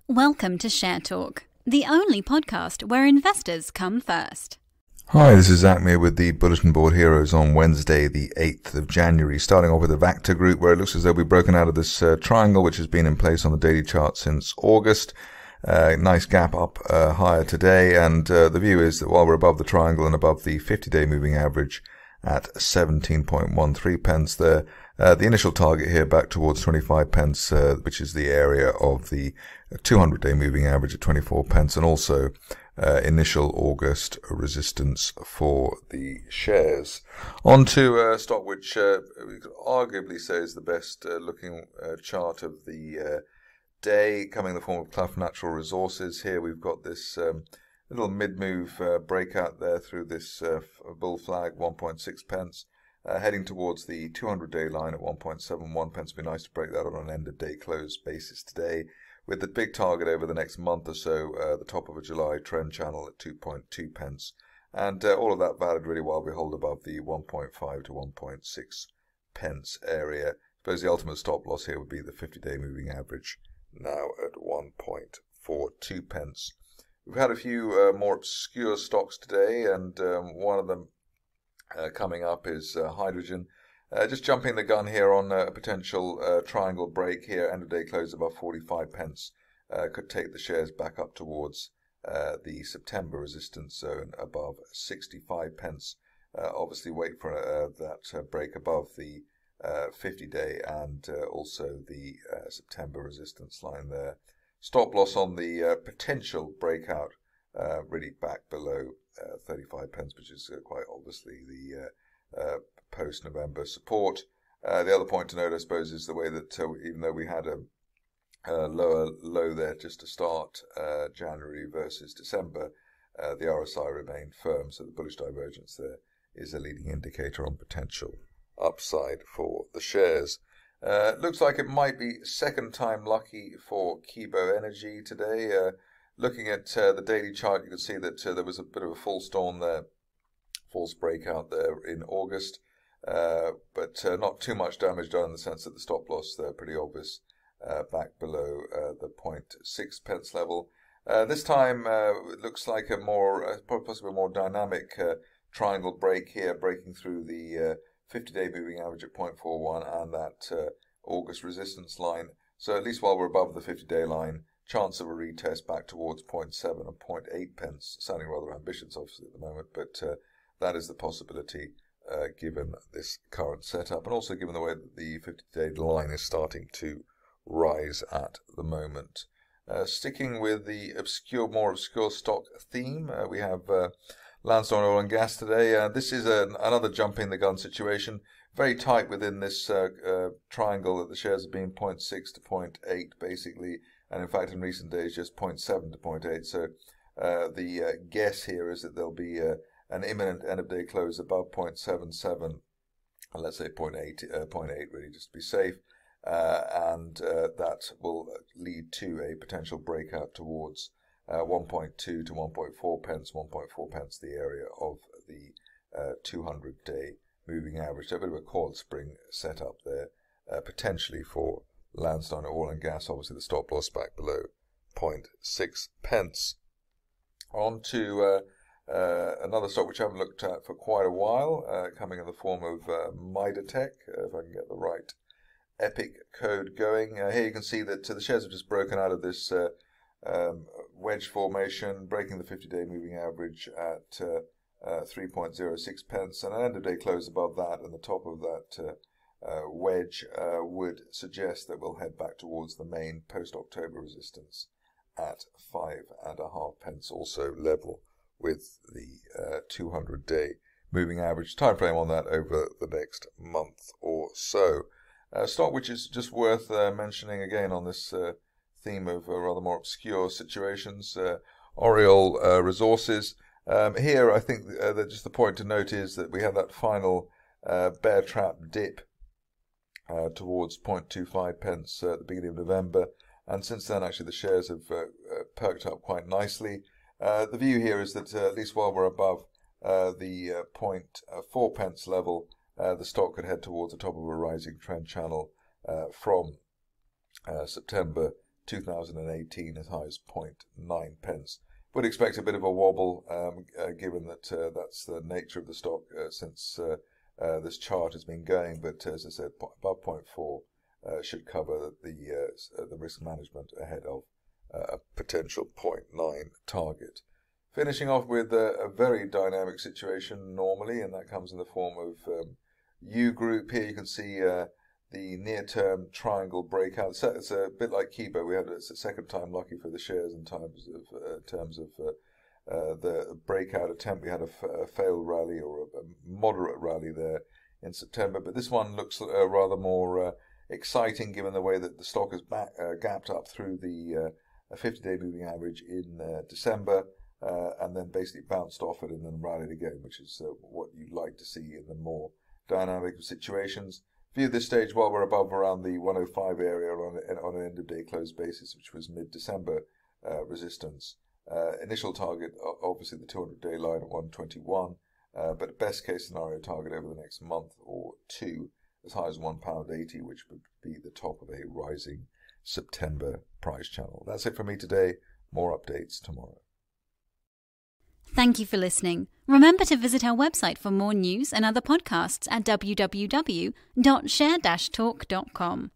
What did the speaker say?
Welcome to Share Talk, the only podcast where investors come first. Hi, this is Zak Mir with the Bulletin Board Heroes on Wednesday, the 8th of January, starting off with the Vector Group, where it looks as though we've broken out of this triangle, which has been in place on the daily chart since August. Nice gap up higher today, and the view is that while we're above the triangle and above the 50-day moving average at 17.13 pence there, the initial target here back towards 25 pence, which is the area of the 200-day moving average at 24 pence, and also initial August resistance for the shares. On to a stock which we could arguably say is the best looking chart of the day, coming in the form of Clough Natural Resources. Here we've got this little mid-move breakout there through this bull flag, 1.6 pence. Heading towards the 200-day line at 1.71 pence. It'd be nice to break that on an end-of-day close basis today, with the big target over the next month or so, the top of a July trend channel at 2.2 pence. And all of that valid really while we hold above the 1.5 to 1.6 pence area. I suppose the ultimate stop loss here would be the 50-day moving average, now at 1.42 pence. We've had a few more obscure stocks today, and one of them coming up is hydrogen. Just jumping the gun here on a potential triangle break here, end of day close above 45 pence. Could take the shares back up towards the September resistance zone above 65 pence. Obviously wait for that break above the 50-day and also the September resistance line there. Stop loss on the potential breakout really back below 35 pence, which is quite obviously the post-November support. The other point to note, I suppose, is the way that even though we had a lower low there just to start January versus December, the RSI remained firm, so the bullish divergence there is a leading indicator on potential upside for the shares. Looks like it might be second time lucky for Kibo Energy today. Looking at the daily chart, you can see that there was a bit of a false dawn there, false breakout there in August, but not too much damage done in the sense that the stop loss there pretty obvious back below the 0.6 pence level. This time it looks like a more, possibly a more dynamic triangle break here, breaking through the 50-day moving average at 0.41 and that August resistance line. So at least while we're above the 50-day line, chance of a retest back towards 0.7 and 0.8 pence, sounding rather ambitious obviously at the moment, but that is the possibility given this current setup, and also given the way that the 50-day line is starting to rise at the moment. Sticking with the more obscure stock theme, we have Lansdowne Oil and Gas today. This is another jumping the gun situation, very tight within this triangle that the shares have been 0.6 to 0.8 basically, and in fact in recent days just 0.7 to 0.8. So the guess here is that there'll be an imminent end of day close above 0.77, and let's say 0.8 really, just to be safe, and that will lead to a potential breakout towards 1.2 to 1.4 pence, 1.4 pence the area of the 200-day moving average. So a bit of a coiled spring set up there, potentially for Lansdowne Oil and Gas. Obviously the stop loss back below 0.6 pence. On to another stock which I haven't looked at for quite a while, coming in the form of Midatech, if I can get the right EPIC code going. Here you can see that the shares have just broken out of this wedge formation, breaking the 50-day moving average at 3.06 pence, and an end-of-day close above that, and the top of that wedge would suggest that we'll head back towards the main post-October resistance at 5.5 pence, also level with the 200-day moving average. Time frame on that over the next month or so. Stock which is just worth mentioning again on this theme of rather more obscure situations, Oriole Resources. Here I think that just the point to note is that we had that final bear trap dip towards 0.25 pence at the beginning of November, and since then actually the shares have perked up quite nicely. The view here is that at least while we're above the 0.4 pence level, the stock could head towards the top of a rising trend channel from September 2018 as high as 0.9 pence. Would expect a bit of a wobble, given that that's the nature of the stock since this chart has been going. But as I said, above 0.4 should cover the risk management ahead of a potential 0.9 target. Finishing off with a very dynamic situation normally, and that comes in the form of U Group. Here you can see the near-term triangle breakout. So it's a bit like Kibo. It's the second time lucky for the shares in terms of the breakout attempt. We had a failed rally or a moderate rally there in September, but this one looks rather more exciting given the way that the stock has gapped up through the 50-day moving average in December. And then basically bounced off it and then rallied again, which is what you'd like to see in the more dynamic of situations. View this stage while we're above around the 105 area on an end-of-day close basis, which was mid-December resistance. Initial target, obviously the 200-day line at 121, but best case scenario target over the next month or two as high as £1.80, which would be the top of a rising September price channel. That's it for me today. More updates tomorrow. Thank you for listening. Remember to visit our website for more news and other podcasts at www.share-talk.com.